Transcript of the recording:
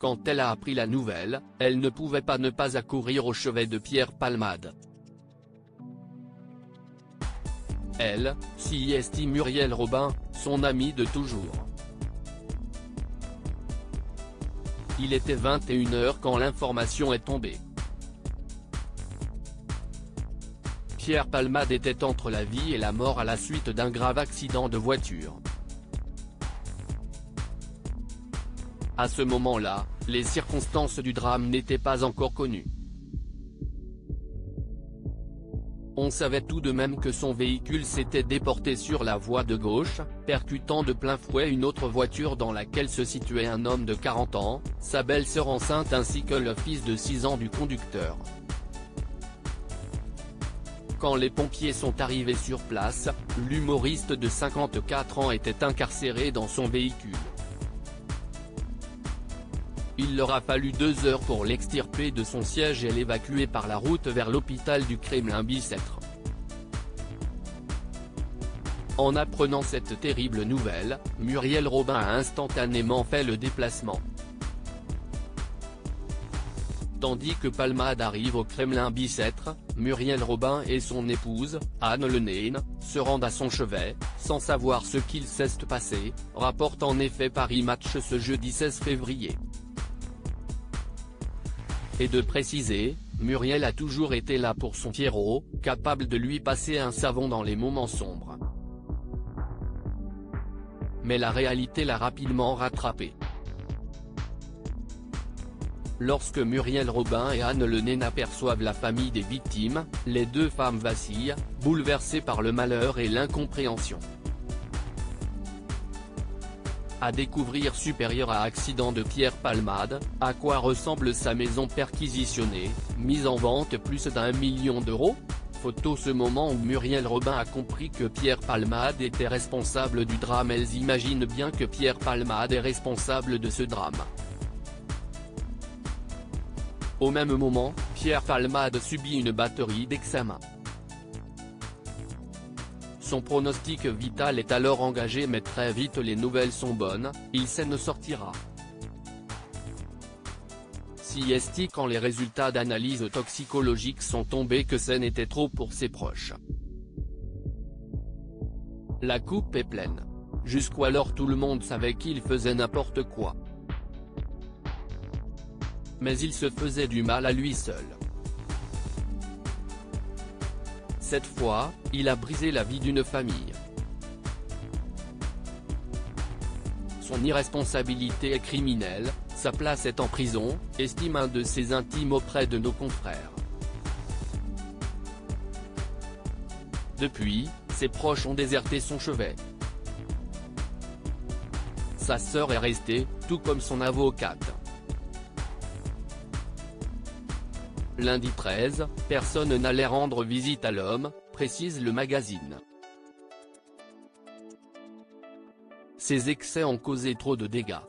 Quand elle a appris la nouvelle, elle ne pouvait pas ne pas accourir au chevet de Pierre Palmade. Elle, s'y estime Muriel Robin, son amie de toujours. Il était 21h quand l'information est tombée. Pierre Palmade était entre la vie et la mort à la suite d'un grave accident de voiture. À ce moment-là, les circonstances du drame n'étaient pas encore connues. On savait tout de même que son véhicule s'était déporté sur la voie de gauche, percutant de plein fouet une autre voiture dans laquelle se situait un homme de 40 ans, sa belle-sœur enceinte ainsi que le fils de 6 ans du conducteur. Quand les pompiers sont arrivés sur place, l'humoriste de 54 ans était incarcéré dans son véhicule. Il leur a fallu 2 heures pour l'extirper de son siège et l'évacuer par la route vers l'hôpital du Kremlin-Bicêtre. En apprenant cette terrible nouvelle, Muriel Robin a instantanément fait le déplacement. Tandis que Palmade arrive au Kremlin-Bicêtre, Muriel Robin et son épouse, Anne Le Nain, se rendent à son chevet, sans savoir ce qu'il s'est passé, rapporte en effet Paris Match ce jeudi 16 février. Et de préciser, Muriel a toujours été là pour son Pierrot, capable de lui passer un savon dans les moments sombres. Mais la réalité l'a rapidement rattrapé. Lorsque Muriel Robin et Anne Le Nain aperçoivent la famille des victimes, les deux femmes vacillent, bouleversées par le malheur et l'incompréhension. À découvrir supérieur à accident de Pierre Palmade, à quoi ressemble sa maison perquisitionnée, mise en vente plus d'1 million d'euros ? Photo ce moment où Muriel Robin a compris que Pierre Palmade était responsable du drame. Elles imaginent bien que Pierre Palmade est responsable de ce drame. Au même moment, Pierre Palmade subit une batterie d'examens. Son pronostic vital est alors engagé mais très vite les nouvelles sont bonnes, il s'en sortira. Si est quand les résultats d'analyse toxicologique sont tombés que ce n'était trop pour ses proches. La coupe est pleine. Jusqu'alors tout le monde savait qu'il faisait n'importe quoi. Mais il se faisait du mal à lui seul. Cette fois, il a brisé la vie d'une famille. Son irresponsabilité est criminelle, sa place est en prison, estime un de ses intimes auprès de nos confrères. Depuis, ses proches ont déserté son chevet. Sa sœur est restée, tout comme son avocate. Lundi 13, personne n'allait rendre visite à l'homme, précise le magazine. Ses excès ont causé trop de dégâts.